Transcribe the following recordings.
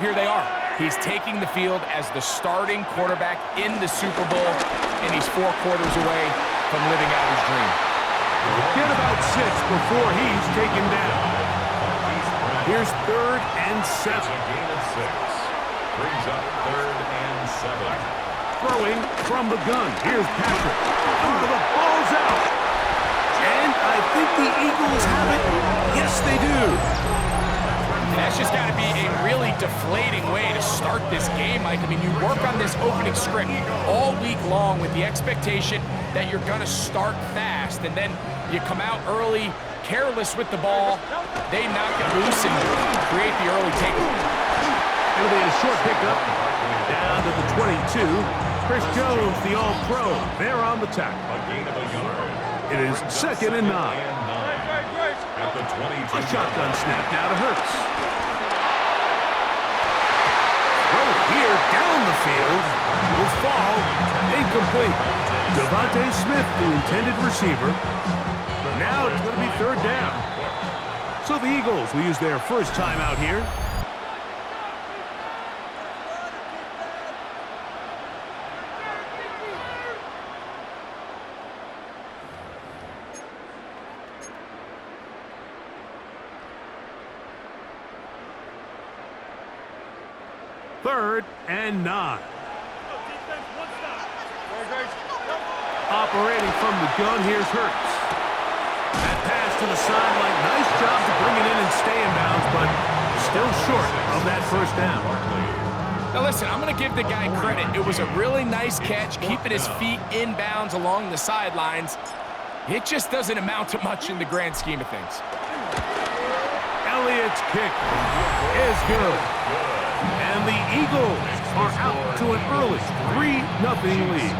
Here they are. He's taking the field as the starting quarterback in the Super Bowl, and he's 4 quarters away from living out his dream. Get about 6 before he's taken down. Here's 3rd and 7. Gain of 6. Brings up 3rd and 7. Throwing from the gun. Here's Patrick. Oh, the ball's out. And I think the Eagles have it. Yes, they do. That's just got to be a really deflating way to start this game, Mike. I mean, you work on this opening script all week long with the expectation that you're going to start fast, and then you come out early, careless with the ball. They knock it loose and create the early takeaway. It'll be a short pickup down to the 22. Chris Jones, the All-Pro, there on the tackle. A gain of a yard. It is 2nd and 9. At the 22. A shotgun snap now to Hurts. Throw here down the field. Will fall. Incomplete. Devontae Smith, the intended receiver. But now it's going to be 3rd down. So the Eagles will use their first time out here. Third and 9. Operating from the gun, here's Hurts. That pass to the sideline. Nice job to bring it in and stay in bounds, but still short of that first down. Now listen, I'm going to give the guy credit. It was a really nice catch, keeping his feet in bounds along the sidelines. It just doesn't amount to much in the grand scheme of things. Elliott's kick is good. And the Eagles are out to an early 3-0 lead.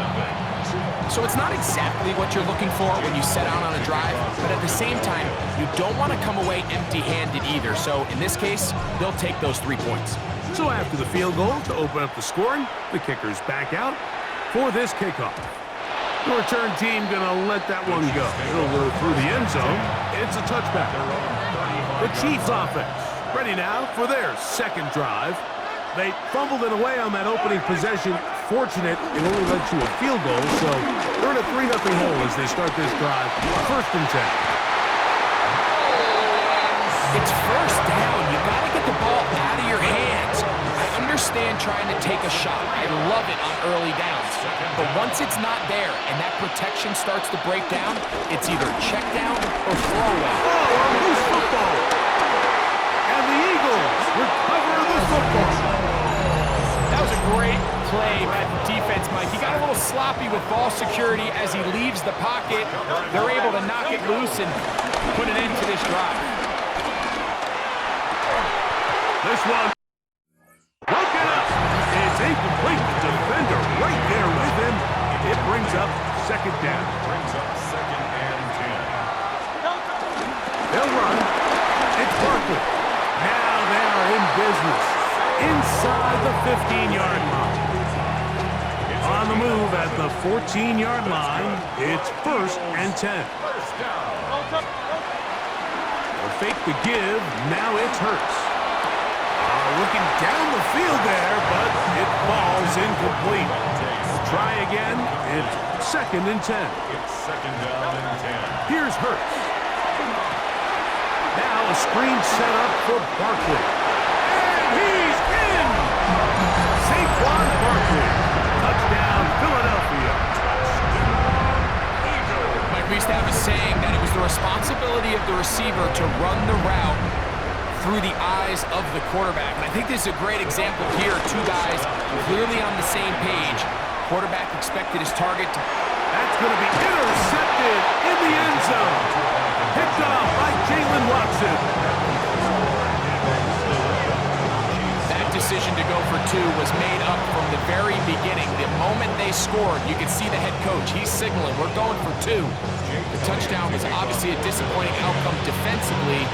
So it's not exactly what you're looking for when you set out on a drive, but at the same time, you don't want to come away empty-handed either. So in this case, they'll take those 3 points. So after the field goal to open up the scoring, the kicker's back out for this kickoff. The return team going to let that one go. It'll go through the end zone. It's a touchback. The Chiefs offense ready now for their second drive. They fumbled it away on that opening possession. Fortunate, it only led to a field goal, so they're in a 3-0 hole as they start this drive. 1st and 10. It's 1st down. You got to get the ball out of your hands. I understand trying to take a shot. I love it on early downs. But once it's not there and that protection starts to break down, it's either check down or throwaway. Oh, a loose football. And the Eagles recover the football. That was a great play by the defense, Mike. He got a little sloppy with ball security as he leaves the pocket. They're able to knock it loose and put an end to this drive. This one broken up. It's incomplete. The defender right there with him. It brings up 2nd down. Brings up 2nd and 10. They'll run. It's Barkley. Now they are in business. Inside the 15-yard line. On the move at the 14-yard line, it's 1st and 10. First down. They'll fake the give. Now it's Hurts. Looking down the field there, but it falls incomplete. Try again. It's 2nd and 10. It's 2nd down and 10. Here's Hurts. Now a screen set up for Barkley. And he's in! Saquon Barkley. Touchdown, Philadelphia. Mike, we used to have a saying that it was the responsibility of the receiver to run the route through the eyes of the quarterback. And I think this is a great example here. 2 guys clearly on the same page. Quarterback expected his target to... That's going to be intercepted in the end zone. Picked off by Jalen Watson. That decision to go for 2 was made up from the very beginning. The moment they scored, you could see the head coach. He's signaling, we're going for 2. The touchdown was obviously a disappointing outcome defensively.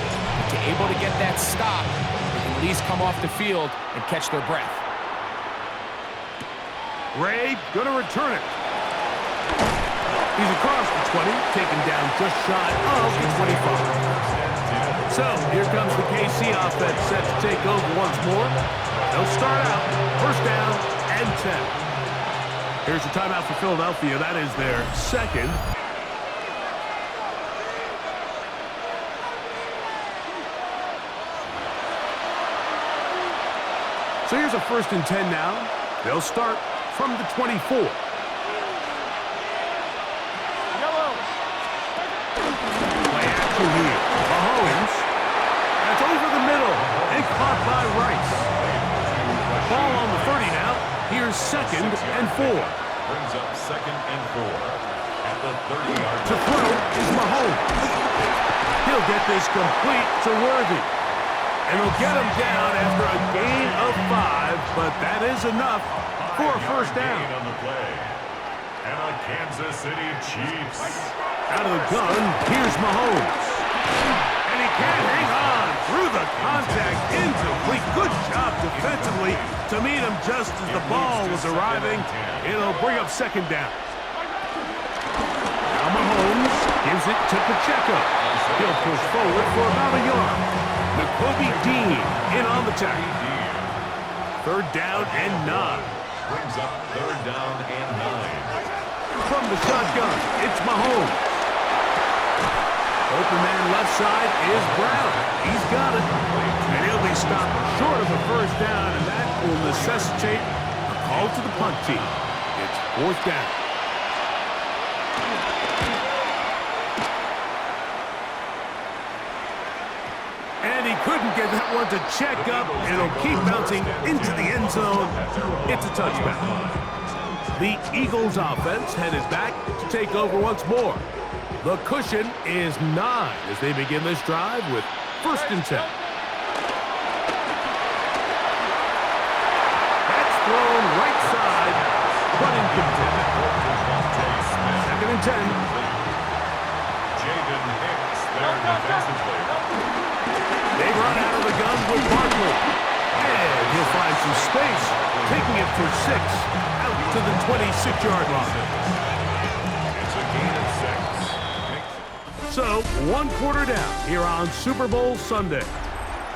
To able to get that stop, they can at least come off the field and catch their breath. Ray going to return it. He's across the 20, taken down just shy of the 25. So here comes the KC offense set to take over once more. They'll start out first down and 10. Here's a timeout for Philadelphia. That is their second. So here's a first and 10 now. They'll start from the 24. Play action here. Mahomes. That's over the middle and caught by Rice. Ball on the 30 now. Here's second and 4. Brings up second and 4 at the 30-yard line. To throw is Mahomes. He'll get this complete to Worthy. And he'll get him down after a gain of 5, but that is enough for a first down. On the play. And the Kansas City Chiefs. Out of the gun, here's Mahomes. And he can't hang on through the contact, incomplete. Good job defensively to meet him just as the ball was arriving. It'll bring up second down. Now Mahomes gives it to Pacheco. He'll push forward for about a yard. Nakobe Dean in on the tackle. Third down and 9. Brings up third down and 9. From the shotgun, it's Mahomes. Open man left side is Brown. He's got it. And he'll be stopped short of the first down, and that will necessitate a call to the punt team. It's fourth down. And he couldn't get that one to check up. It'll keep bouncing into the end zone. It's a touchback. The Eagles offense headed back to take over once more. The cushion is 9 as they begin this drive with first and 10. That's thrown right side, but incomplete. Second and 10. Jaden Hicks there defensively. They run out of the gun with Barkley. And he'll find some space, taking it for 6 out to the 26-yard line. It's a gain of 6. So, 1 quarter down here on Super Bowl Sunday.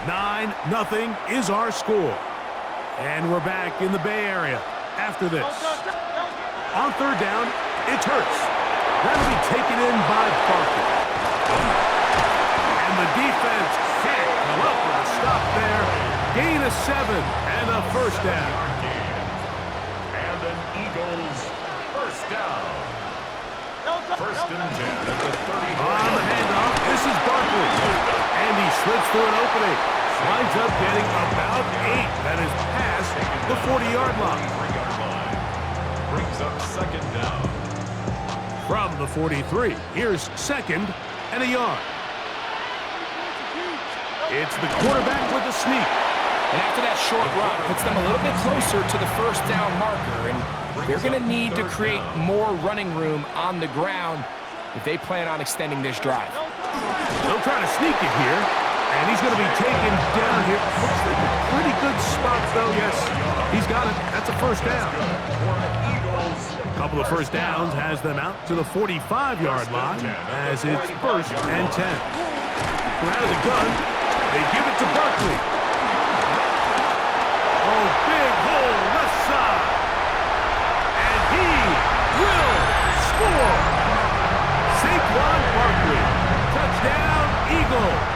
9-0 is our score. And we're back in the Bay Area after this. On third down, it's Hurts. That'll be taken in by Barkley. And the defense can't come up with a stop there. Gain of 7 and a first down. And an Eagles first down. First and 10 at the 30. On the handoff, this is Barkley. And he slips through an opening. Winds up getting about 8. That is past the 40-yard line. Brings up second down. From the 43, here's second and a yard. It's the quarterback with the sneak. And after that short run, puts them a little bit closer to the first down marker. And they're going to need to create more running room on the ground if they plan on extending this drive. They'll try to sneak it here. And he's going to be taken down here. Looks like a pretty good spot, though. Yes, he's got it. That's a first down. A couple of first downs has them out to the 45-yard line as it's first and 10. Out of the gun, they give it to Barkley. Oh, big hole left side. And he will score. Saquon Barkley. Touchdown, Eagles.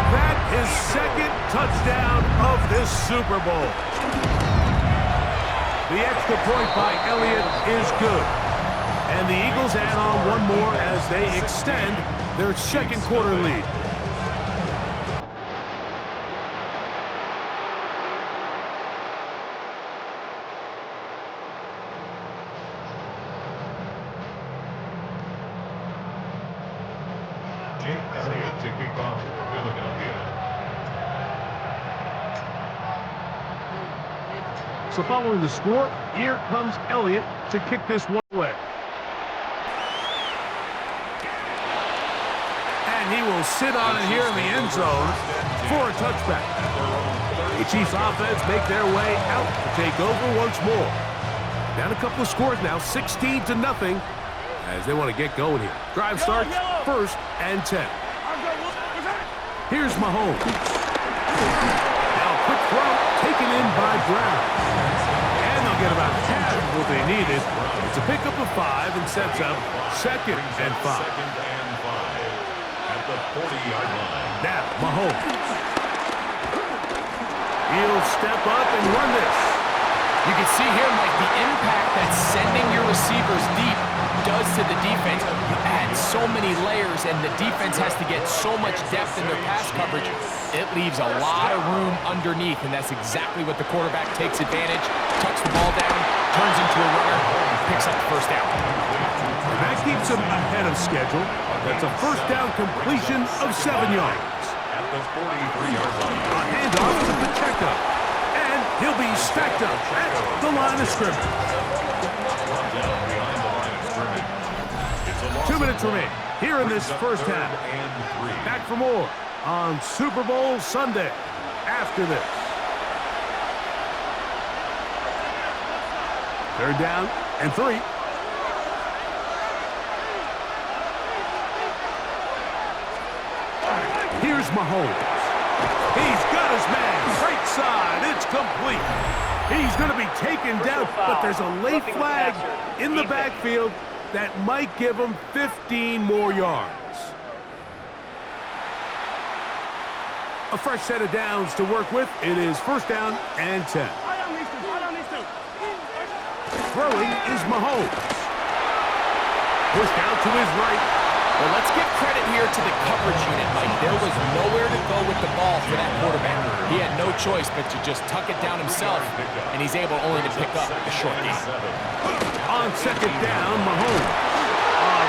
That is second touchdown of this Super Bowl. The extra point by Elliott is good. And the Eagles add on one more as they extend their second quarter lead. Elliott to kick off Philadelphia. So following the score, here comes Elliott to kick this one away. And he will sit on it here in the end zone for a touchback. The Chiefs offense make their way out to take over once more. Down a couple of scores now, 16-0, as they want to get going here. Drive starts first and 10. Here's Mahomes. Now quick throw taken in by Brown. And they'll get about half of what they needed. It's a pickup of 5 and sets up 2nd and 5. Second and 5 at the 40-yard line. Now Mahomes. He'll step up and run this. You can see here, Mike, the impact that sending your receivers deep does to the defense. You add so many layers, and the defense has to get so much depth in their pass coverage. It leaves a lot of room underneath, and that's exactly what the quarterback takes advantage. Tucks the ball down, turns into a runner, picks up the first down. And that keeps him ahead of schedule. That's a first down completion of 7 yards. At the 43-yard line. A handoff to Pacheco. And he'll be stacked up at the line of scrimmage. 2 minutes remain here in this first half. Back for more on Super Bowl Sunday after this. 3rd down and 3. Here's Mahomes. He's got his man. Right side. It's complete. He's going to be taken down, but there's a late flag in the backfield that might give him 15 more yards. A fresh set of downs to work with. It is 1st down and 10. Throwing is Mahomes. Pushed out to his right. Well, let's give credit here to the coverage unit, Mike. There was nowhere to go with the ball for that quarterback. He had no choice but to just tuck it down himself, and he's able only to pick up a short gain. On 2nd down, Mahomes.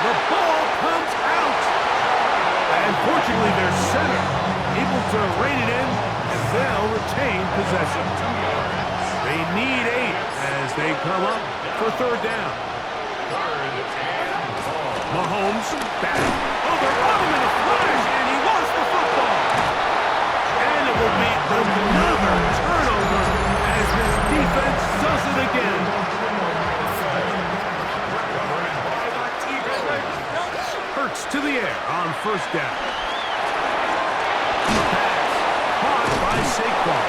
The ball comes out. And fortunately, their center able to rein it in, and they'll retain possession. They need 8 as they come up for 3rd down. Mahomes back. Oh, they're on him in a flash, and he lost the football. And it will be another turnover as this defense does it again. Hurts to the air on 1st down. Pass caught by Saquon.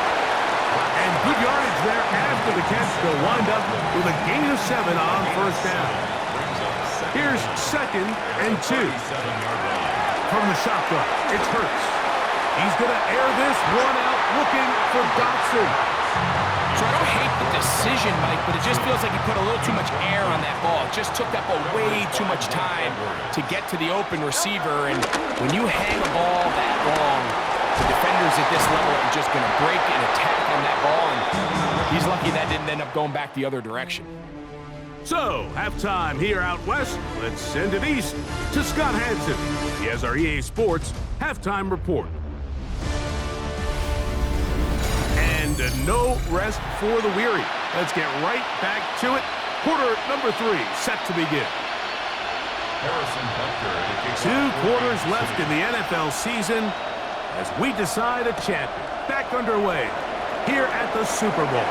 And good yardage there after the catch. They'll wind up with a gain of 7 on 1st down. Here's 2nd and 2. From the shotgun, it's Hurts. He's going to air this one out, looking for Dotson. So I don't hate the decision, Mike, but it just feels like he put a little too much air on that ball. It just took up way too much time to get to the open receiver. And when you hang a ball that long, the defenders at this level are just going to break and attack on that ball. And he's lucky that didn't end up going back the other direction. So, halftime here out west. Let's send it east to Scott Hansen. He has our EA Sports halftime report. And no rest for the weary. Let's get right back to it. Quarter number 3 set to begin. 2 quarters left in the NFL season as we decide a champion. Back underway here at the Super Bowl.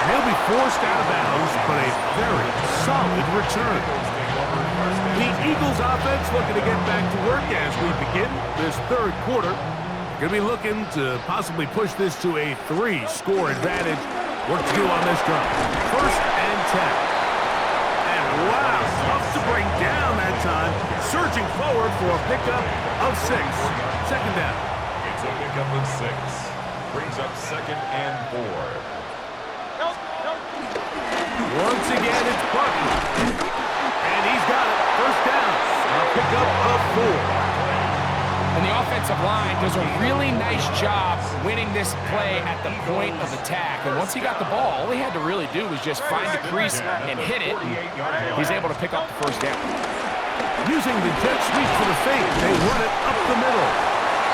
He'll be forced out of bounds, but a very solid return. The Eagles offense looking to get back to work as we begin this 3rd quarter. Going to be looking to possibly push this to a 3-score advantage. Work to do on this drive. 1st and 10. And wow, tough to bring down that time. Surging forward for a pickup of 6. 2nd down. It's a pickup of 6. Brings up 2nd and 4. Once again, it's Bucky. And he's got it. 1st down. A pickup of 4. And the offensive line does a really nice job winning this play at the point of attack. And once he got the ball, all he had to really do was just find the crease and hit it. And he's able to pick up the 1st down. Using the jet sweep for the fake, they run it up the middle.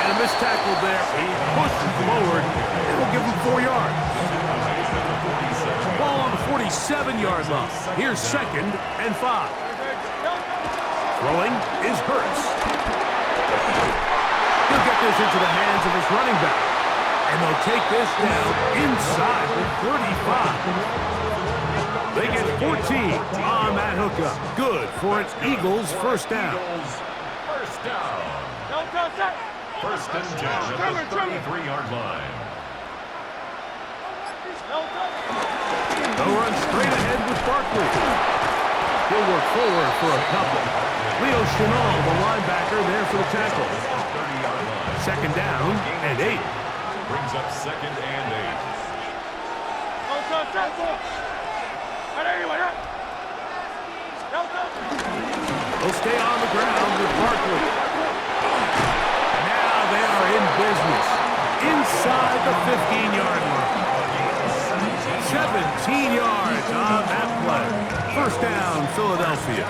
And a missed tackle there. He pushes forward. It'll give him 4 yards. Ball on the 47-yard line. Here's 2nd and 5. Throwing is Hurts. He'll get this into the hands of his running back. And they'll take this down inside the 35. They get 14 on that hookup. Good for an Eagles first down. First down. First and 10 at the 33-yard line. They'll run straight ahead with Barkley. He'll work forward for a couple. Leo Chenal, the linebacker, there for the tackle. 30-yard line. Second down and 8. Brings up second and 8. They'll stay on the ground with Barkley. Now they are in business. Inside the 15-yard mark. 17 yards on that play. First down, Philadelphia.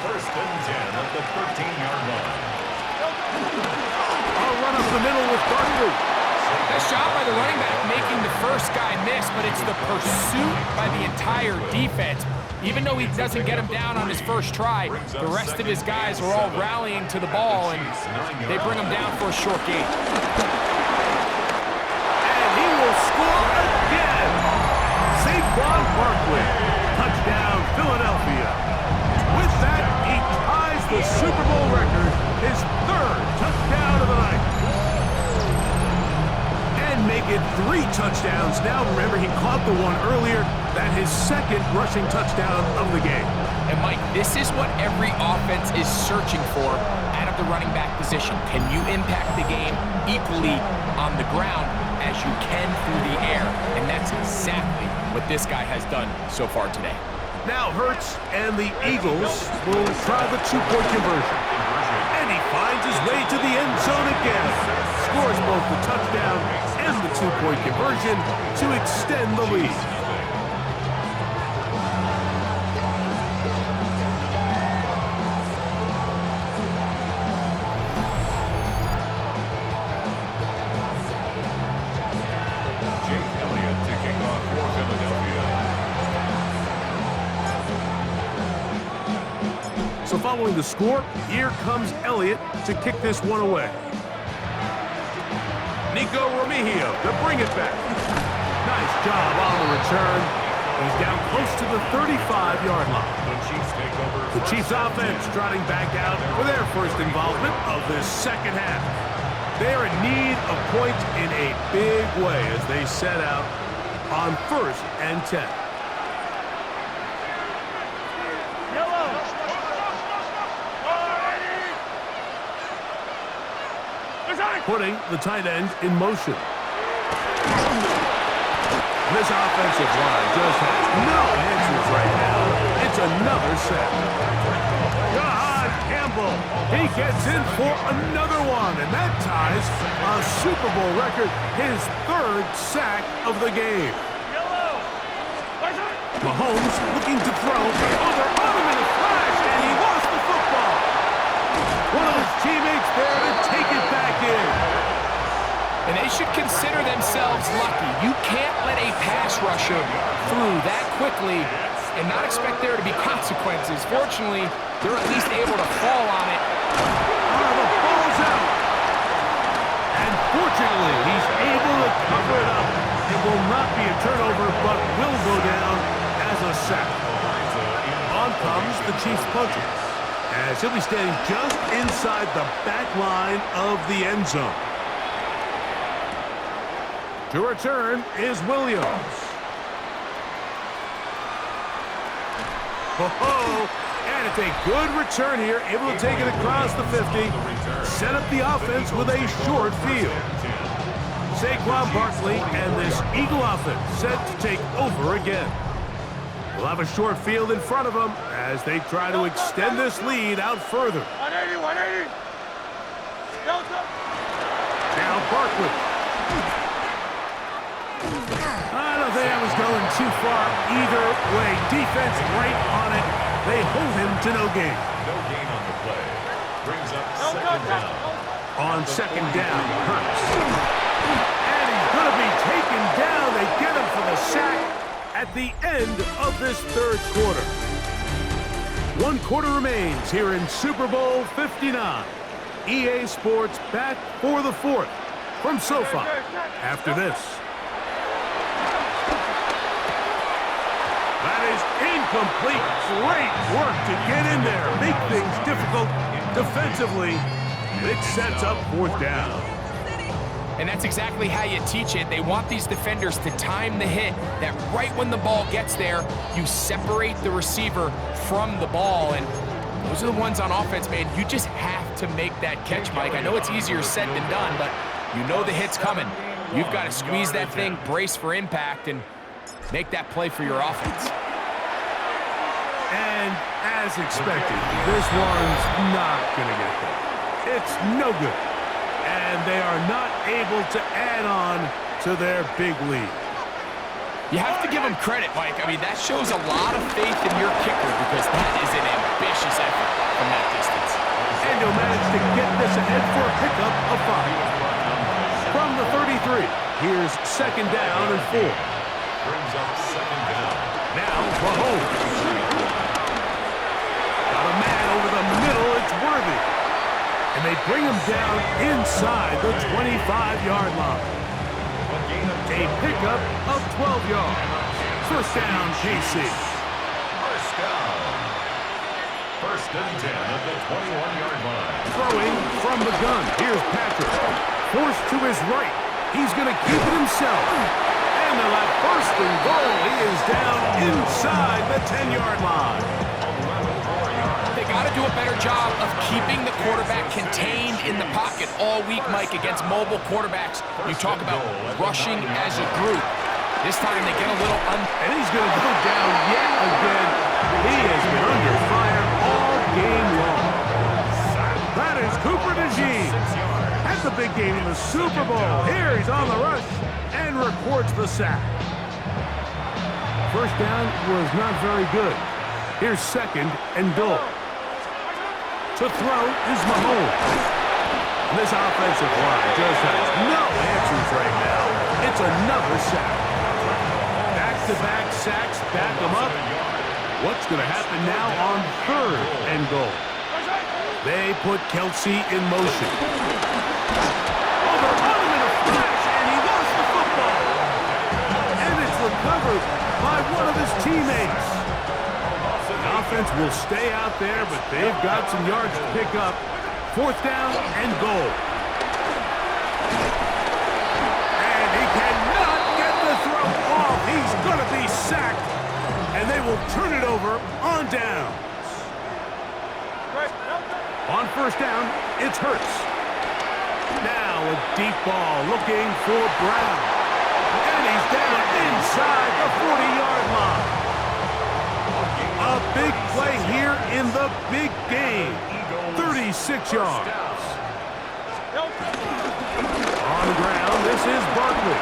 First and 10 at the 13-yard line. I'll run up the middle with Barkley. Nice job by the running back making the first guy miss, but it's the pursuit by the entire defense. Even though he doesn't get him down on his first try, the rest of his guys are all rallying to the ball, and they bring him down for a short gain. And he will score again. Saquon Barkley. Touchdown, Philadelphia. With that, he ties the Super Bowl record, his third touchdown of the night. And make it 3 touchdowns. Now, remember, he caught the one earlier. That his second rushing touchdown of the game. And, Mike, this is what every offense is searching for out of the running back position. Can you impact the game equally on the ground as you can through the air? And that's exactly what this guy has done so far today. Now Hurts and the Eagles will try the 2-point conversion. And he finds his way to the end zone again. Scores both the touchdown and the 2-point conversion to extend the lead. So following the score, here comes Elliott to kick this one away. Nico Remigio to bring it back. Nice job on the return. He's down close to the 35-yard line. The Chiefs offense trotting back out for their first involvement of this second half. They are in need of points in a big way as they set out on 1st and 10. Putting the tight end in motion. This offensive line just has no answers right now. It's another sack. God, Campbell, he gets in for another one, and that ties a Super Bowl record, his 3rd sack of the game. Mahomes looking to throw. Oh, they're on him in a flash, and he lost the football. One of his teammates there to take it back in. And they should consider themselves lucky. You can't let a pass rusher through that quickly and not expect there to be consequences. Fortunately, they're at least able to fall on it. Oh, the ball's out. And fortunately, he's able to cover it up. It will not be a turnover, but will go down as a sack. On comes the Chiefs punter, as he'll be standing just inside the back line of the end zone. To return is Williams. Oh, and it's a good return here, able to take it across the 50, set up the offense with a short field. Saquon Barkley and this Eagle offense set to take over again. We'll have a short field in front of them as they try to extend this lead out further. 180. Now Barkley. I don't think I was going too far either way. Defense right on it. They hold him to no gain. No gain on the play. Brings up second down. On second down, Hurts. And he's going to be taken down. They get him for the sack at the end of this 3rd quarter. 1 quarter remains here in Super Bowl 59. EA Sports back for the 4th from SoFi after this. That is incomplete. Great work to get in there. Make things difficult defensively. And it sets up fourth down. And that's exactly how you teach it. They want these defenders to time the hit, that right when the ball gets there, you separate the receiver from the ball. And those are the ones on offense, man. You just have to make that catch, Mike. I know it's easier said than done, but you know the hit's coming. You've got to squeeze that thing, brace for impact, and make that play for your offense. And as expected, this one's not going to get there. It's no good. And they are not able to add on to their big lead. You have to give them credit, Mike. I mean, that shows a lot of faith in your kicker because that is an ambitious effort from that distance. And he'll manage to get this ahead for a pickup of 5. From the 33, here's second down and 4. Brings up second down. Now, Mahomes. Got a man over the middle. It's Worthy. And they bring him down inside the 25-yard line. A pickup of 12 yards. First down, KC. First down. First and 10 at the 21-yard line. Throwing from the gun. Here's Patrick. Forced to his right. He's going to keep it himself. And they'll have first and goal. He is down inside the 10-yard line. They got to do a better job of keeping the quarterback contained in the pocket all week, Mike, against mobile quarterbacks. You talk about rushing as a group. This time they get a little and he's going to go down yet again. He has been under fire all game long. That is Cooper DeJean. That's a big game in the Super Bowl. Here he's on the rush and records the sack. First down was not very good. Here's second and goal. To throw is Mahomes. This offensive line just has no answers right now. It's another sack. Back-to-back sacks back them up. What's going to happen now on third and goal? They put Kelsey in motion. Oh, they're on him in a flash, and he lost the football. And it's recovered by one of his teammates. The offense will stay out there, but they've got some yards to pick up. Fourth down and goal. And he cannot get the throw off. He's going to be sacked. And they will turn it over on downs. On first down, it's Hurts. Now a deep ball looking for Brown. And he's down inside the 40-yard line. A big play here in the big game. 36 yards. On the ground, this is Barkley.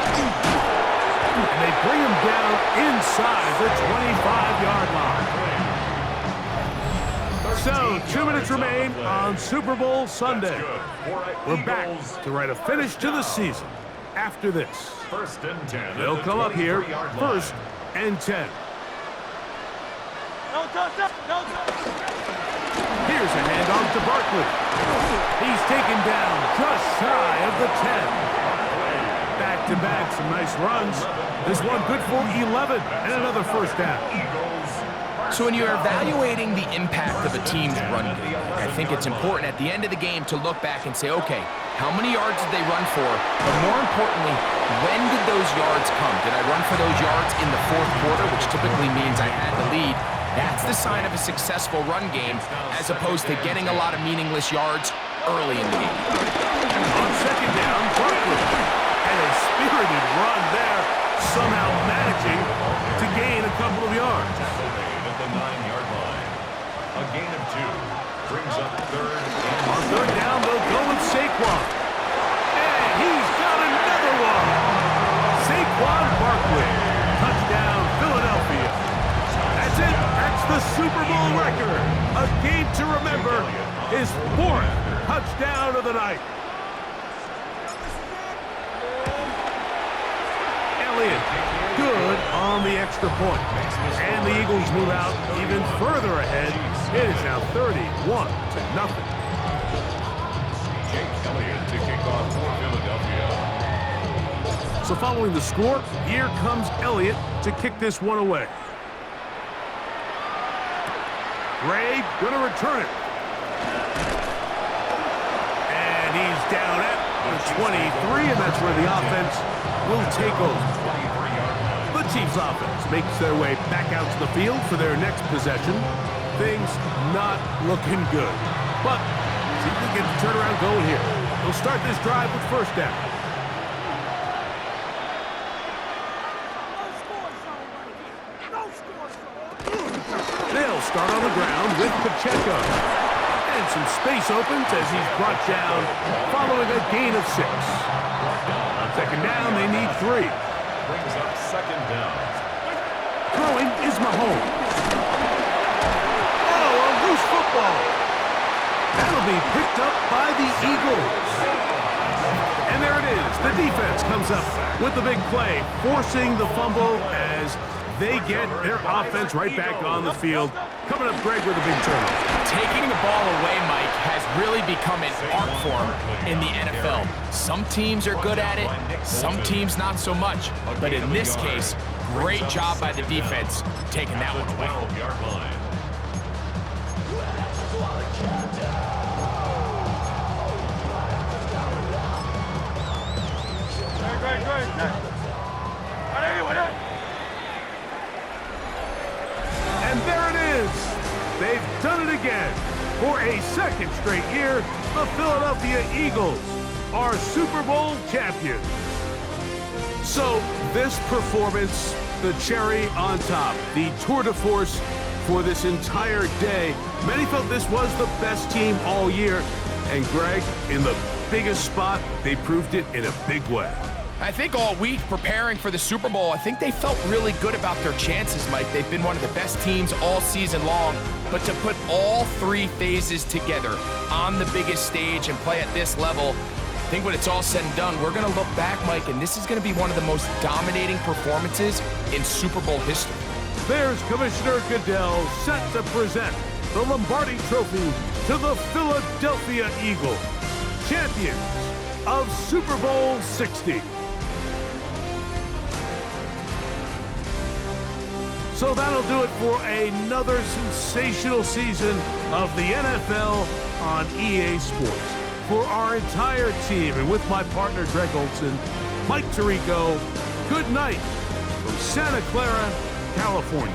And they bring him down inside the 25-yard line. So, 2 minutes remain on Super Bowl Sunday. We're back to write a finish to the season after this. First and 10. They'll come up here, first and 10. Here's a handoff to Barkley. He's taken down just shy of the 10. Back-to-back, some nice runs. This one good for 11 and another first down. So when you're evaluating the impact of a team's run game, I think it's important at the end of the game to look back and say, okay, how many yards did they run for? But more importantly, when did those yards come? Did I run for those yards in the fourth quarter, which typically means I had the lead? That's the sign of a successful run game, as opposed to getting a lot of meaningless yards early in the game. On second down, Barkley. And a spirited run there, somehow managing to gain a couple of yards. At the 9-yard line. A gain of 2. Brings up third. On third down, they'll go with Saquon. And he's got another one. Saquon Barkley. Touchdown, Philadelphia. That's it. That's the Super Bowl record. A game to remember. His 4th touchdown of the night. Elliott, good on the extra point. And the Eagles move out even further ahead. It is now 31-0. Jake Elliott to kick off for Philadelphia. So following the score, here comes Elliott to kick this one away. Gray gonna return it. And he's down at the 23, and that's where the offense will take over. The Chiefs offense makes their way back out to the field for their next possession. Things not looking good. But see if we can get the turnaround going here. They'll start this drive with first down. They'll start on the ground with Pacheco. And some space opens as he's brought down following a gain of 6. On second down, they need 3. Brings up second down. Throwing is Mahomes. Oh, a loose football. That'll be picked up by the Eagles. And there it is. The defense comes up with the big play, forcing the fumble as they get their offense right back on the field. Coming up, Greg, with a big turnover. Taking the ball away, Mike, has really become an art form in the NFL. Some teams are good at it, some teams not so much. But in this case, great job by the defense taking that one away. 12-yard line. And there it is. They've done it again. For a second straight year, the Philadelphia Eagles are Super Bowl champions. So this performance, the cherry on top, the tour de force for this entire day. Many felt this was the best team all year. And Greg, in the biggest spot, they proved it in a big way. I think all week preparing for the Super Bowl, I think they felt really good about their chances, Mike. They've been one of the best teams all season long. But to put all 3 phases together on the biggest stage and play at this level, I think when it's all said and done, we're going to look back, Mike, and this is going to be one of the most dominating performances in Super Bowl history. There's Commissioner Goodell set to present the Lombardi Trophy to the Philadelphia Eagles, champions of Super Bowl 60. So that'll do it for another sensational season of the NFL on EA Sports. For our entire team and with my partner Greg Olson, Mike Tirico, good night from Santa Clara, California.